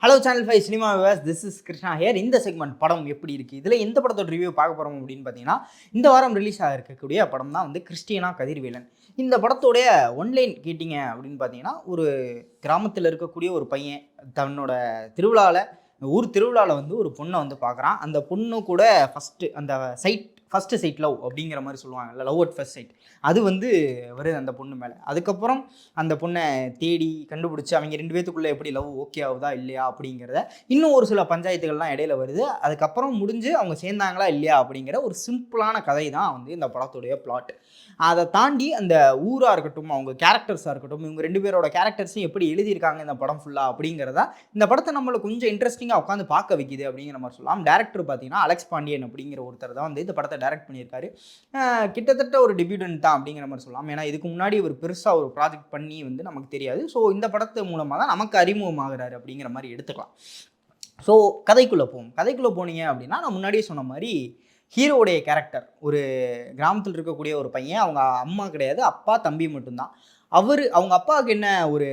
Hello channel 5 cinema viewers, this is Krishna here. இந்த segment படம் எப்படி இருக்குது, இதில் எந்த படத்தோட ரிவ்யூ பார்க்க போகிறோம் அப்படின்னு பார்த்தீங்கன்னா, இந்த வாரம் ரிலீஸ் ஆக இருக்கக்கூடிய படம் தான் வந்து கிறிஸ்டினா கதிர்வேலன். இந்த படத்தோடைய ஒன்லைன் கேட்டிங்க அப்படின்னு பார்த்தீங்கன்னா, ஒரு கிராமத்தில் இருக்கக்கூடிய ஒரு பையன் தன்னோட திருவிழாவில் ஊர் திருவிழாவில் வந்து ஒரு பொண்ணை வந்து பார்க்குறான். அந்த பொண்ணு கூட ஃபஸ்ட்டு சைட் லவ் அப்படிங்கிற மாதிரி சொல்லுவாங்கல்ல, லவ் அட் ஃபர்ஸ்ட் சைட். அது வந்து வருது அந்த பொண்ணு மேலே. அதுக்கப்புறம் அந்த பொண்ணை தேடி கண்டுபிடிச்சி அவங்க 2 பேத்துக்குள்ளே எப்படி லவ் ஓகே ஆகுதா இல்லையா அப்படிங்கிறத இன்னும் ஒரு சில பஞ்சாயத்துகள்லாம் இடையில வருது. அதுக்கப்புறம் முடிஞ்சு அவங்க சேர்ந்தாங்களா இல்லையா அப்படிங்கிற ஒரு சிம்பிளான கதை தான் வந்து இந்த படத்துடைய பிளாட். அதை தாண்டி அந்த ஊராக இருக்கட்டும், அவங்க கேரக்டர்ஸாக இருக்கட்டும், இவங்க 2 பேரோட கேரக்டர்ஸையும் எப்படி எழுதியிருக்காங்க இந்த படம் ஃபுல்லாக அப்படிங்கிறதா இந்த படத்தை நம்மளை கொஞ்சம் இன்ட்ரெஸ்டிங்காக உட்காந்து பார்க்க வைக்குது அப்படிங்கிற மாதிரி சொல்லலாம். டேரக்டர் பார்த்தீங்கன்னா அலெக்ஸ் பாண்டியன் அப்படிங்கிற ஒருத்தர் தான் வந்து இந்த படத்தை டைரக்ட் பண்ணியிருக்காரு. கிட்டத்தட்ட ஒரு டெபியூட்டன்ட் தான் அப்படிங்கிற மாதிரி சொல்லலாம். ஏன்னா இதுக்கு முன்னாடி ஒரு பெருசாக ஒரு ப்ராஜெக்ட் பண்ணி வந்து நமக்கு தெரியாது. ஸோ இந்த படத்து மூலமாக தான் நமக்கு அறிமுகமாகிறாரு அப்படிங்கிற மாதிரி எடுத்துக்கலாம். ஸோ கதைக்குள்ளே போனீங்க அப்படின்னா, நான் முன்னாடியே சொன்ன மாதிரி ஹீரோவுடைய கேரக்டர் ஒரு கிராமத்தில் இருக்கக்கூடிய ஒரு பையன். அவங்க அம்மா கிடையாது, அப்பா தம்பி மட்டும்தான். அவங்க அப்பாவுக்கு என்ன ஒரு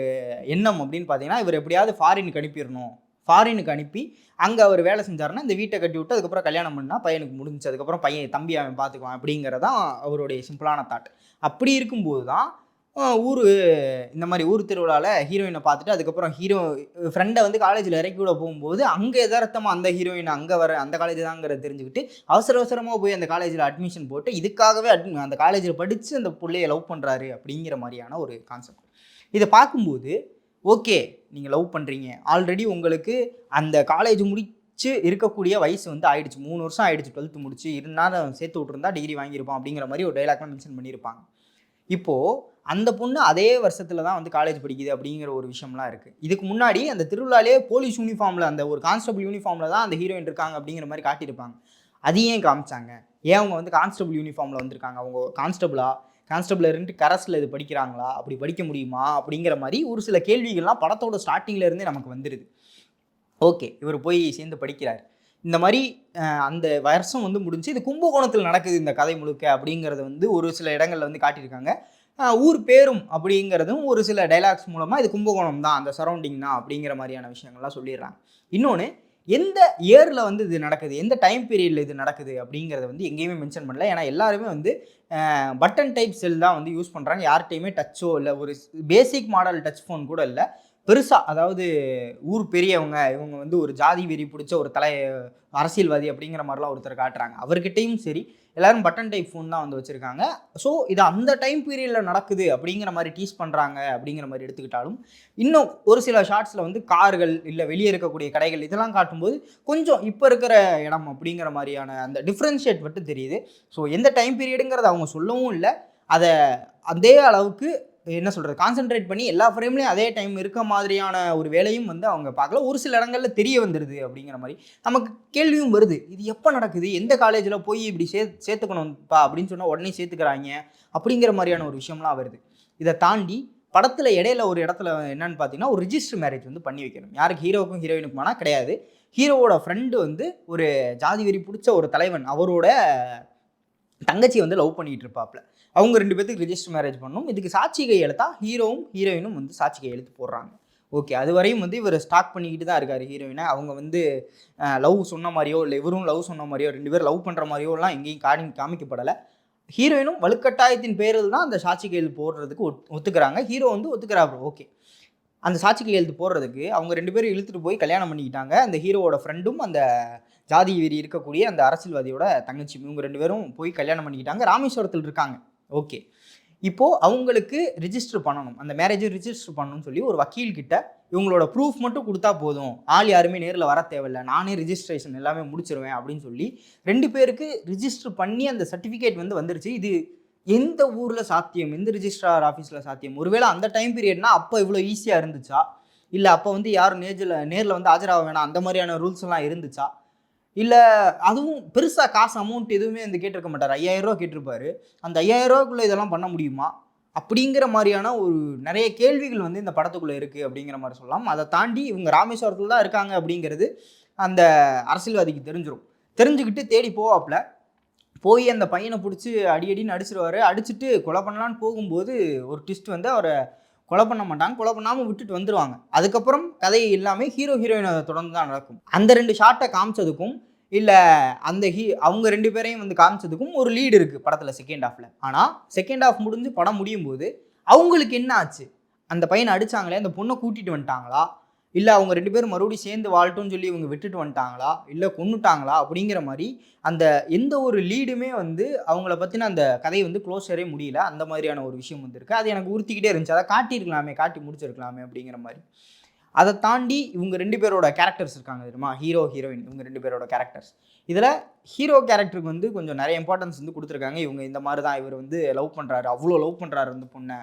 எண்ணம் அப்படின்னு பார்த்தீங்கன்னா, இவர் எப்படியாவது ஃபாரினுக்கு அனுப்பிடணும். ஃபாரினுக்கு அனுப்பி அங்கே அவர் வேலை செஞ்சாருன்னா இந்த வீட்டை கட்டி விட்டு அதுக்கப்புறம் கல்யாணம் பண்ணால் பையனுக்கு முடிஞ்சு அதுக்கப்புறம் தம்பி அவன் பார்த்துக்குவான் அப்படிங்கிறதான் அவருடைய சிம்பிளான தாட். அப்படி இருக்கும்போது தான் இந்த மாதிரி ஊர் திருவிழாவில் ஹீரோயினை பார்த்துட்டு அதுக்கப்புறம் ஃப்ரெண்டை வந்து காலேஜில் இறக்கி விட போகும்போது அங்கே எதார்த்தமாக அந்த ஹீரோயின் அங்கே வர அந்த காலேஜ் தாங்கிறத தெரிஞ்சுக்கிட்டு அவசரமாக போய் அந்த காலேஜில் அட்மிஷன் போட்டு இதுக்காகவே அந்த காலேஜில் படித்து அந்த பிள்ளையை லவ் பண்ணுறாரு அப்படிங்கிற மாதிரியான ஒரு கான்செப்ட். இதை பார்க்கும்போது ஓகே, நீங்கள் லவ் பண்ணுறீங்க, ஆல்ரெடி உங்களுக்கு அந்த காலேஜ் முடிச்சு இருக்கக்கூடிய வயசு வந்து ஆயிடுச்சு, 3 வருஷம் ஆயிடுச்சு, 12th முடிச்சு இருந்தால் சேர்த்து விட்டுருந்தா டிகிரி வாங்கியிருப்பான் அப்படிங்கிற மாதிரி ஒரு டைலாக்லாம் மென்ஷன் பண்ணியிருப்பாங்க. இப்போது அந்த பொண்ணு அதே வருஷத்தில் தான் வந்து காலேஜ் படிக்குது அப்படிங்கிற ஒரு விஷயம்லாம் இருக்குது. இதுக்கு முன்னாடி அந்த திருவிழாலே போலீஸ் யூனிஃபார்மில் அந்த ஒரு கான்ஸ்டபிள் யூனிஃபார்மில் தான் அந்த ஹீரோயின் இருக்காங்க அப்படிங்கிற மாதிரி காட்டியிருப்பாங்க. அது ஏன் காமிச்சாங்க? ஏன் அவங்க வந்து கான்ஸ்டபிள் யூனிஃபார்மில் வந்திருக்காங்க? அவங்க கான்ஸ்டபிள் இருந்துட்டு கரஸில் இது படிக்கிறாங்களா, அப்படி படிக்க முடியுமா அப்படிங்கிற மாதிரி ஒரு சில கேள்விகள்லாம் படத்தோட ஸ்டார்டிங்லேருந்தே நமக்கு வந்துடுது. ஓகே, இவர் போய் சேர்ந்து படிக்கிறார். இந்த மாதிரி அந்த வருஷம் வந்து முடிஞ்சு இது கும்பகோணத்தில் நடக்குது இந்த கதை முழுக்க அப்படிங்கிறத வந்து ஒரு சில இடங்களில் வந்து காட்டியிருக்காங்க. ஊர் பேரும் அப்படிங்கிறதும் ஒரு சில டைலாக்ஸ் மூலமாக இது கும்பகோணம் தான், அந்த சரௌண்டிங் தான் அப்படிங்கிற மாதிரியான விஷயங்கள்லாம் சொல்லிடுறாங்க. இன்னொன்று, எந்த இயரில் வந்து இது நடக்குது, எந்த டைம் பீரியடில் இது நடக்குது அப்படிங்கிறத வந்து எங்கேயுமே மென்ஷன் பண்ணல. ஏன்னா எல்லாருமே வந்து பட்டன் டைப் செல் தான் வந்து யூஸ் பண்ணுறாங்க. யார்கிட்டையுமே டச்சோ இல்லை, ஒரு பேசிக் மாடல் டச் ஃபோன் கூட இல்லை. பெருசாக அதாவது ஊர் பெரியவங்க இவங்க வந்து ஒரு ஜாதி வெறி பிடிச்ச ஒரு அரசியல்வாதி அப்படிங்கிற மாதிரிலாம் ஒருத்தர் காட்டுறாங்க. அவர்கிட்டையும் சரி எல்லோரும் பட்டன் டைப் ஃபோன் தான் வந்து வச்சுருக்காங்க. ஸோ இது அந்த டைம் பீரியடில் நடக்குது அப்படிங்கிற மாதிரி டீஸ் பண்ணுறாங்க அப்படிங்கிற மாதிரி எடுத்துக்கிட்டாலும், இன்னும் ஒரு சில ஷார்ட்ஸில் வந்து கார்கள் இல்லை வெளியே இருக்கக்கூடிய கடைகள் இதெல்லாம் காட்டும்போது கொஞ்சம் இப்போ இருக்கிற இடம் அப்படிங்கிற மாதிரியான அந்த டிஃப்ரென்ஷியேட் மட்டும் தெரியுது. ஸோ எந்த டைம் பீரியடுங்கிறத அவங்க சொல்லவும் இல்லை. அதை அதே அளவுக்கு என்ன சொல்கிறது, கான்சென்ட்ரேட் பண்ணி எல்லா ஃப்ரேம்லேயும் அதே டைம் இருக்க மாதிரியான ஒரு வேலையும் வந்து அவங்க பார்க்கல. ஒரு சில இடங்களில் தெரிய வந்துடுது அப்படிங்கிற மாதிரி நமக்கு கேள்வியும் வருது. இது எப்போ நடக்குது, எந்த காலேஜில் போய் இப்படி சேர்த்துக்கணும்ப்பா அப்படின்னு சொன்னால் உடனே சேர்த்துக்கிறாங்க அப்படிங்கிற மாதிரியான ஒரு விஷயம்லாம் வருது. இதை தாண்டி படத்தில் இடையில ஒரு இடத்துல என்னன்னு பார்த்தீங்கன்னா, ஒரு ரிஜிஸ்டர் மேரேஜ் வந்து பண்ணி வைக்கணும். யாருக்கு, ஹீரோவுக்கும் ஹீரோயினுக்குமானா கிடையாது. ஹீரோவோட ஃப்ரெண்டு வந்து ஒரு ஜாதி வெறி பிடிச்ச ஒரு தலைவன், அவரோட தங்கச்சி வந்து லவ் பண்ணிகிட்டு இருப்பாப்ல. அவங்க 2 பேத்துக்கு ரிஜிஸ்டர் மேரேஜ் பண்ணணும். இதுக்கு சாட்சி கையெழுத்தா ஹீரோவும் ஹீரோயினும் வந்து சாட்சி கையெழுத்து போடுறாங்க. ஓகே, அது வரையும் வந்து இவர் ஸ்டாக் பண்ணிக்கிட்டு தான் இருக்கார் ஹீரோயினை. அவங்க வந்து லவ் சொன்ன மாதிரியோ இல்லை இவரும் லவ் சொன்ன மாதிரியோ 2 பேர் லவ் பண்ணுற மாதிரியோலாம் எங்கேயும் காமிக்கப்படலை. ஹீரோயினும் வலுக்கட்டாயத்தின் பேரில் தான் அந்த சாட்சி கையெழுத்து போடுறதுக்கு ஒத்துக்கிறாங்க. ஹீரோ வந்து ஒத்துக்கிறாரு. ஓகே, அந்த சாட்சி கையெழுத்து போடுறதுக்கு அவங்க 2 பேரும் இழுத்துட்டு போய் கல்யாணம் பண்ணிக்கிட்டாங்க. அந்த ஹீரோவோட ஃப்ரெண்டும் அந்த ஜாதி வெறி இருக்கக்கூடிய அந்த அரசியல்வாதியோட தங்கச்சி, இவங்க 2 பேரும் போய் கல்யாணம் பண்ணிக்கிட்டாங்க. ராமேஸ்வரத்தில் இருக்காங்க. ஓகே, இப்போது அவங்களுக்கு ரிஜிஸ்டர் பண்ணணும், அந்த மேரேஜை ரிஜிஸ்டர் பண்ணணும்னு சொல்லி ஒரு வக்கீல்கிட்ட இவங்களோட ப்ரூஃப் மட்டும் கொடுத்தா போதும், ஆள் யாருமே நேரில் வர தேவையில்லை, நானே ரிஜிஸ்ட்ரேஷன் எல்லாமே முடிச்சிருவேன் அப்படின்னு சொல்லி 2 பேருக்கு ரிஜிஸ்டர் பண்ணி அந்த சர்டிஃபிகேட் வந்து வந்துருச்சு. இது எந்த ஊரில் சாத்தியம், எந்த ரிஜிஸ்ட்ரார் ஆஃபீஸில் சாத்தியம்? ஒருவேளை அந்த டைம் பீரியட்னா அப்போ இவ்வளோ ஈஸியாக இருந்துச்சா, இல்லை அப்போ வந்து யாரும் நேரில் வந்து ஆஜராக வேணாம் அந்த மாதிரியான ரூல்ஸ் எல்லாம் இருந்துச்சா, இல்லை அதுவும் பெருசாக காசு அமௌண்ட் எதுவுமே வந்து கேட்டிருக்க மாட்டார். 5000 ரூபா கேட்டிருப்பாரு. அந்த 5000 ரூபாய்க்குள்ளே இதெல்லாம் பண்ண முடியுமா அப்படிங்கிற மாதிரியான ஒரு நிறைய கேள்விகள் வந்து இந்த படத்துக்குள்ளே இருக்குது அப்படிங்கிற மாதிரி சொல்லலாம். அதை தாண்டி இவங்க ராமேஸ்வரத்தில் தான் இருக்காங்க அப்படிங்கிறது அந்த அரசியல்வாதிக்கு தெரிஞ்சுக்கிட்டு தேடி போவாப்புல. போய் அந்த பையனை பிடிச்சி அடின்னு அடிச்சிருவார். அடிச்சுட்டு கொலை பண்ணலான்னு போகும்போது ஒரு ட்விஸ்ட் வந்து அவரை கொலை பண்ண மாட்டாங்க, கொலை பண்ணாமல் விட்டுட்டு வந்துடுவாங்க. அதுக்கப்புறம் கதை எல்லாமே ஹீரோ ஹீரோயினை தொடர்ந்து தான் நடக்கும். அந்த 2 ஷாட்டை காமிச்சதுக்கும் இல்லை அந்த அவங்க 2 பேரையும் வந்து காமிச்சதுக்கும் ஒரு லீடு இருக்குது படத்தில் செகண்ட் ஹாஃபில். ஆனால் செகண்ட் ஹாஃப் முடிஞ்சு படம் முடியும் போது அவங்களுக்கு என்ன ஆச்சு, அந்த பையனை அடித்தாங்களே அந்த பொண்ணை கூட்டிகிட்டு வந்துட்டாங்களா, இல்லை அவங்க 2 பேரும் மறுபடியும் சேர்ந்து வாழ்ட்டோன்னு சொல்லி இவங்க விட்டுட்டு வந்துட்டாங்களா, இல்லை கொன்னுட்டாங்களா அப்படிங்கிற மாதிரி அந்த எந்த ஒரு லீடுமே வந்து அவங்கள பற்றின அந்த கதை வந்து க்ளோஸரே முடியல. அந்த மாதிரியான ஒரு விஷயம் வந்துருக்கு. அது எனக்கு உறுத்திக்கிட்டே இருந்துச்சு. அதை காட்டியிருக்கலாமே, காட்டி முடிச்சிருக்கலாமே அப்படிங்கிற மாதிரி. அதை தாண்டி இவங்க 2 பேரோட கேரக்டர்ஸ் இருக்காங்க தெரியுமா, ஹீரோ ஹீரோயின், இவங்க 2 பேரோட கேரக்டர்ஸ். இதில் ஹீரோ கேரக்டருக்கு வந்து கொஞ்சம் நிறைய இம்பார்ட்டன்ஸ் வந்து கொடுத்துருக்காங்க. இவங்க இந்த மாதிரி தான், இவர் வந்து லவ் பண்ணுறாரு, அவ்வளோ லவ் பண்ணுறாரு அந்த பொண்ணை,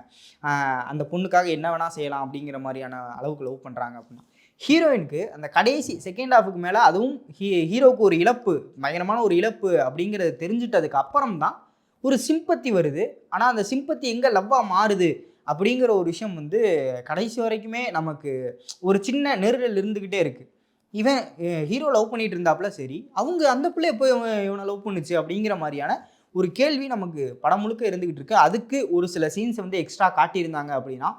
அந்த பொண்ணுக்காக என்ன வேணால் செய்யலாம் அப்படிங்கிற மாதிரியான அளவுக்கு லவ் பண்ணுறாங்க அப்படின்னா. ஹீரோயினுக்கு அந்த கடைசி செகண்ட் ஹாஃபுக்கு மேலே அதுவும் ஹீரோவுக்கு ஒரு இழப்பு, பயங்கரமான ஒரு இழப்பு அப்படிங்கிறது தெரிஞ்சிட்டதுக்கு அப்புறம் தான் ஒரு சிம்பத்தி வருது. ஆனால் அந்த சிம்பத்தி எங்கே லவ்வாக மாறுது அப்படிங்கிற ஒரு விஷயம் வந்து கடைசி வரைக்குமே நமக்கு ஒரு சின்ன நெருடல் இருந்துக்கிட்டே இருக்குது. இவன் ஹீரோ லவ் பண்ணிகிட்டு இருந்தாப்புல, சரி அவங்க அந்த பிள்ளை போய் இவனை லவ் பண்ணுச்சு அப்படிங்கிற மாதிரியான ஒரு கேள்வி நமக்கு படம் முழுக்க இருந்துக்கிட்டு இருக்கு. அதுக்கு ஒரு சில சீன்ஸ் வந்து எக்ஸ்ட்ரா காட்டியிருந்தாங்க அப்படின்னா,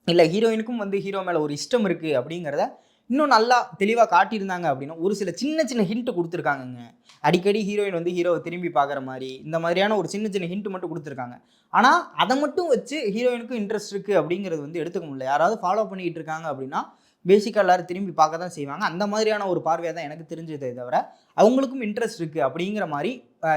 இல்லை ஹீரோயினுக்கும் வந்து ஹீரோ மேலே ஒரு இஷ்டம் இருக்குது அப்படிங்கிறத இன்னும் நல்லா தெளிவாக காட்டியிருந்தாங்க அப்படின்னா, ஒரு சில சின்ன சின்ன ஹிண்ட்டு கொடுத்துருக்காங்கங்க. அடிக்கடி ஹீரோயின் வந்து ஹீரோவை திரும்பி பார்க்குற மாதிரி இந்த மாதிரியான ஒரு சின்ன சின்ன ஹிண்ட் மட்டும் கொடுத்துருக்காங்க. ஆனால் அதை மட்டும் வச்சு ஹீரோயினுக்கும் இன்ட்ரெஸ்ட் இருக்குது அப்படிங்கிறது வந்து எடுத்துக்க முடியல. யாராவது ஃபாலோ பண்ணிக்கிட்டு இருக்காங்க அப்படின்னா பேசிக்காக எல்லோரும் திரும்பி பார்க்க தான் செய்வாங்க. அந்த மாதிரியான ஒரு பார்வையாக தான் எனக்கு தெரிஞ்சதே தவிர அவங்களுக்கும் இன்ட்ரெஸ்ட் இருக்குது அப்படிங்கிற மாதிரி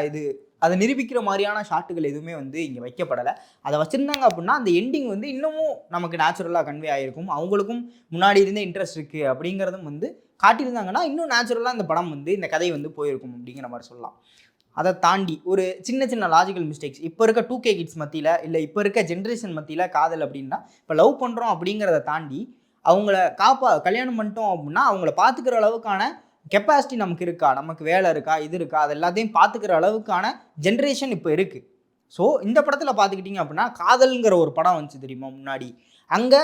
இது அதை நிரூபிக்கிற மாதிரியான ஷாட்டுகள் எதுவுமே வந்து இங்கே வைக்கப்படலை. அதை வச்சுருந்தாங்க அப்படின்னா அந்த எண்டிங் வந்து இன்னமும் நமக்கு நேச்சுரலாக கன்வே ஆகிருக்கும். அவங்களுக்கும் முன்னாடி இருந்தே இன்ட்ரெஸ்ட் இருக்குது அப்படிங்கிறதும் வந்து காட்டியிருந்தாங்கன்னா இன்னும் நேச்சுரலாக இந்த படம் வந்து இந்த கதை வந்து போயிருக்கும் அப்படிங்கிற மாதிரி சொல்லலாம். அதை தாண்டி ஒரு சின்ன சின்ன லாஜிக்கல் மிஸ்டேக்ஸ் இப்போ இருக்க 2K கிட்ஸ் மத்தியில், இல்லை இப்போ இருக்க ஜென்ரேஷன் மத்தியில் காதல் அப்படின்னா, இப்போ லவ் பண்ணுறோம் அப்படிங்கிறத தாண்டி அவங்கள கல்யாணம் பண்ணிட்டோம் அப்படின்னா அவங்கள பார்த்துக்கிற அளவுக்கான கெப்பாசிட்டி நமக்கு இருக்கா, நமக்கு வேலை இருக்கா, இது இருக்கா, அது எல்லாத்தையும் பார்த்துக்கிற அளவுக்கான ஜென்ரேஷன் இப்போ இருக்குது. ஸோ இந்த படத்தில் பார்த்துக்கிட்டிங்க அப்படின்னா காதல்ங்கிற ஒரு படம் வந்துச்சு தெரியுமா முன்னாடி, அங்கே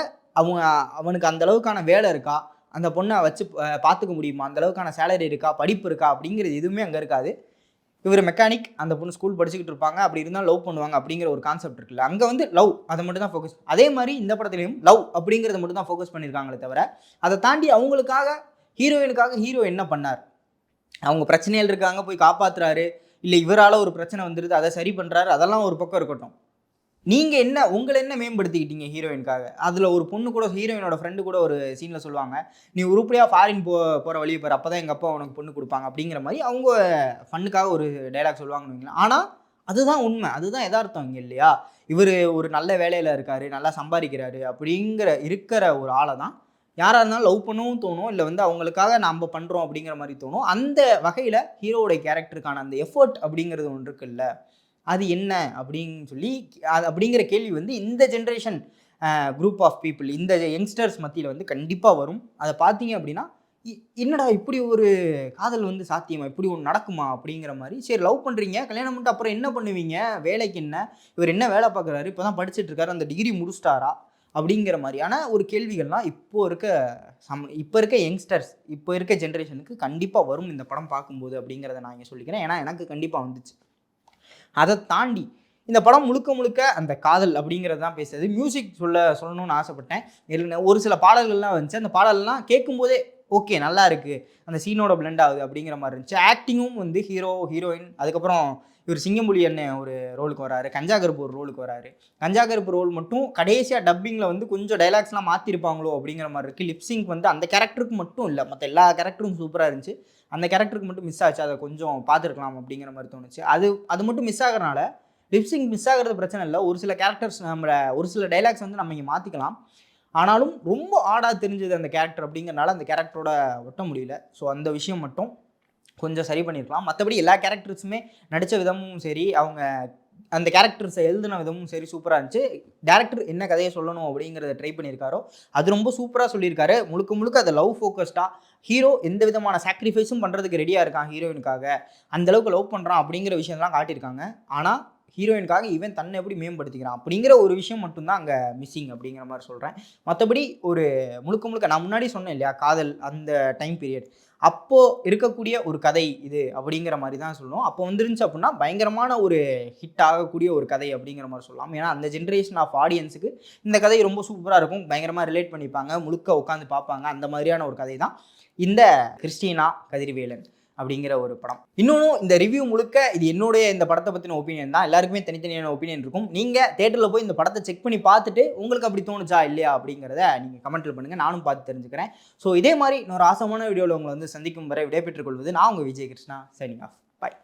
அவனுக்கு அந்த அளவுக்கான வேலை இருக்கா, அந்த பொண்ணை வச்சு பார்த்துக்க முடியுமா, அந்த அளவுக்கான சேலரி இருக்கா, படிப்பு இருக்கா அப்படிங்கிறது எதுவுமே அங்கே இருக்காது. இவர் மெக்கானிக், அந்த பொண்ணு ஸ்கூல் படிச்சுக்கிட்டு இருப்பாங்க, அப்படி இருந்தால் லவ் பண்ணுவாங்க அப்படிங்கிற ஒரு கான்செப்ட் இருக்குல்ல, அங்கே வந்து லவ் அதை மட்டும் தான் ஃபோக்கஸ். அதே மாதிரி இந்த படத்துலையும் லவ் அப்படிங்கிறத மட்டும் தான் ஃபோக்கஸ் பண்ணியிருக்காங்களே தவிர அதை தாண்டி அவங்களுக்காக ஹீரோயினுக்காக ஹீரோ என்ன பண்ணார், அவங்க பிரச்சனைகள் இருக்காங்க போய் காப்பாற்றுறாரு, இல்லை இவரால் ஒரு பிரச்சனை வந்துடுது அதை சரி பண்ணுறாரு, அதெல்லாம் ஒரு பக்கம் இருக்கட்டும். நீங்கள் என்ன உங்களை என்ன மேம்படுத்திக்கிட்டீங்க ஹீரோயினுக்காக? அதில் ஒரு பொண்ணு கூட ஹீரோயினோட ஃப்ரெண்டு கூட ஒரு சீனில் சொல்லுவாங்க, நீ உருப்படியாக ஃபாரின் போகிற வழியை பாரு, அப்போ தான் எங்கள் அப்பா உனக்கு பொண்ணு கொடுப்பாங்க அப்படிங்கிற மாதிரி அவங்க ஃபண்ணுக்காக ஒரு டைலாக் சொல்லுவாங்கன்னு வைங்களேன். ஆனால் அதுதான் உண்மை, அதுதான் யதார்த்தம் இங்கே இல்லையா? இவர் ஒரு நல்ல வேலையில் இருக்கார், நல்லா சம்பாதிக்கிறாரு இருக்கிற ஒரு ஆளை தான் யாராக இருந்தாலும் லவ் பண்ணவும் தோணும், இல்லை வந்து அவங்களுக்காக நம்ம பண்ணுறோம் அப்படிங்கிற மாதிரி தோணும். அந்த வகையில் ஹீரோவுடைய கேரக்டருக்கான அந்த எஃபர்ட் அப்படிங்கிறது ஒன்று இருக்குல்ல, அது என்ன அப்படின்னு சொல்லி அப்படிங்கிற கேள்வி வந்து இந்த ஜென்ரேஷன் குரூப் ஆஃப் பீப்புள், இந்த யங்ஸ்டர்ஸ் மத்தியில் வந்து கண்டிப்பாக வரும். அதை பார்த்தீங்க அப்படின்னா என்னடா இப்படி ஒரு காதல் வந்து சாத்தியமா, இப்படி ஒன்று நடக்குமா அப்படிங்கிற மாதிரி. சரி லவ் பண்ணுறீங்க, கல்யாணம் பண்ணிட்டு அப்புறம் என்ன பண்ணுவீங்க, வேலைக்கு என்ன, இவர் என்ன வேலை பார்க்குறாரு, இப்போ தான் படிச்சுட்டு இருக்காரு, அந்த டிகிரி முடிச்சிட்டாரா அப்படிங்கிற மாதிரியான ஒரு கேள்விகள்லாம் இப்போ இருக்க யங்ஸ்டர்ஸ், இப்போ இருக்க ஜென்ரேஷனுக்கு கண்டிப்பாக வரும் இந்த படம் பார்க்கும்போது அப்படிங்கிறத நான் இங்கே சொல்லிக்கிறேன். ஏன்னா எனக்கு கண்டிப்பாக வந்துச்சு. அதை தாண்டி இந்த படம் முழுக்க அந்த காதல் அப்படிங்கிறது தான் பேசுறது. மியூசிக் சொல்லணும்னு ஆசைப்பட்டேன். ஒரு சில பாடல்கள்லாம் வந்துச்சு, அந்த பாடல்கள்லாம் கேட்கும்போதே ஓகே நல்லா இருக்குது, அந்த சீனோட பிளெண்ட் ஆகுது அப்படிங்கிற மாதிரி இருந்துச்சு. ஆக்டிங்கும் வந்து ஹீரோயின், அதுக்கப்புறம் இவர் சிங்கம்புலி அண்ணன் ஒரு ரோலுக்கு வராரு, கஞ்சா கருப்பு ஒரு ரோலுக்கு வராரு. கஞ்சா கருப்பு ரோல் மட்டும் கடைசியாக டப்பிங்கில் வந்து கொஞ்சம் டைலாக்ஸ்லாம் மாற்றிருப்பாங்களோ அப்படிங்கிற மாதிரி இருக்குது. லிப்ஸிங்க் வந்து அந்த கேரக்டருக்கு மட்டும் இல்லை, மற்ற எல்லா கேரக்டரும் சூப்பராக இருந்துச்சு, அந்த கேரக்டருக்கு மட்டும் மிஸ் ஆச்சு, அதை கொஞ்சம் பார்த்துருக்கலாம் அப்படிங்கிற மாதிரி தோணுச்சு. அது மட்டும் மிஸ் ஆகிறனால லிப்ஸிங் மிஸ் ஆகிறது பிரச்சனை இல்லை, ஒரு சில கேரக்டர்ஸ் ஒரு சில டைலாக்ஸ் வந்து நம்ம இங்கே மாற்றிக்கலாம். ஆனாலும் ரொம்ப ஆடாக தெரிஞ்சது அந்த கேரக்டர் அப்படிங்கிறனால அந்த கேரக்டரோட ஒட்ட முடியல. ஸோ அந்த விஷயம் மட்டும் கொஞ்சம் சரி பண்ணியிருக்கலாம். மற்றபடி எல்லா கேரக்டர்ஸுமே நடித்த விதமும் சரி, அவங்க அந்த கேரக்டர்ஸை எழுதின விதமும் சரி சூப்பராக இருந்துச்சு. டேரக்டர் என்ன கதையை சொல்லணும் அப்படிங்கிறத ட்ரை பண்ணியிருக்காரோ அது ரொம்ப சூப்பராக சொல்லியிருக்காரு. முழுக்க அதை லவ் ஃபோக்கஸ்டாக, ஹீரோ எந்த விதமான சாக்ரிஃபைஸும் பண்ணுறதுக்கு ரெடியாக இருக்கான் ஹீரோயினுக்காக, அந்தளவுக்கு லவ் பண்ணுறான் அப்படிங்கிற விஷயம்லாம் காட்டியிருக்காங்க. ஆனால் ஹீரோயினுக்காக இவன் தன்னை எப்படி மேம்படுத்திக்கிறான் அப்படிங்கிற ஒரு விஷயம் மட்டும்தான் அங்கே மிஸ்ஸிங் அப்படிங்கிற மாதிரி சொல்கிறேன். மற்றபடி ஒரு முழுக்க நான் முன்னாடி சொன்னேன் இல்லையா, காதல் அந்த டைம் பீரியட் அப்போது இருக்கக்கூடிய ஒரு கதை இது அப்படிங்கிற மாதிரி தான் சொல்லணும். அப்போ வந்துருந்துச்சு அப்படின்னா பயங்கரமான ஒரு ஹிட் ஆகக்கூடிய ஒரு கதை அப்படிங்கிற மாதிரி சொல்லலாம். ஏன்னா அந்த ஜென்ரேஷன் ஆஃப் ஆடியன்ஸுக்கு இந்த கதை ரொம்ப சூப்பராக இருக்கும், பயங்கரமாக ரிலேட் பண்ணிப்பாங்க, முழுக்க உட்காந்து பார்ப்பாங்க. அந்த மாதிரியான ஒரு கதை தான் இந்த கிறிஸ்டினா கதிர்வேலன் அப்படிங்கிற ஒரு படம். இன்னொன்றும் இந்த ரிவ்யூ முழுக்க இது என்னுடைய இந்த படத்தை பற்றின ஒப்பீனியன் தான். எல்லாருக்குமே தனித்தனியான ஒப்பீனியன் இருக்கும். நீங்கள் தேட்டரில் போய் இந்த படத்தை செக் பண்ணி பார்த்துட்டு உங்களுக்கு அப்படி தோணுச்சா இல்லையா அப்படிங்கிறத நீங்கள் கமெண்ட்டில் பண்ணுங்கள், நானும் பார்த்து தெரிஞ்சுக்கிறேன். ஸோ இதே மாதிரி இன்னொரு ஆசமான வீடியோவில் உங்களை வந்து சந்திக்கும் வரை விடைபெற்றுக் கொள்வது நான் உங்கள் விஜய் கிருஷ்ணா, சைனிங் ஆஃப்.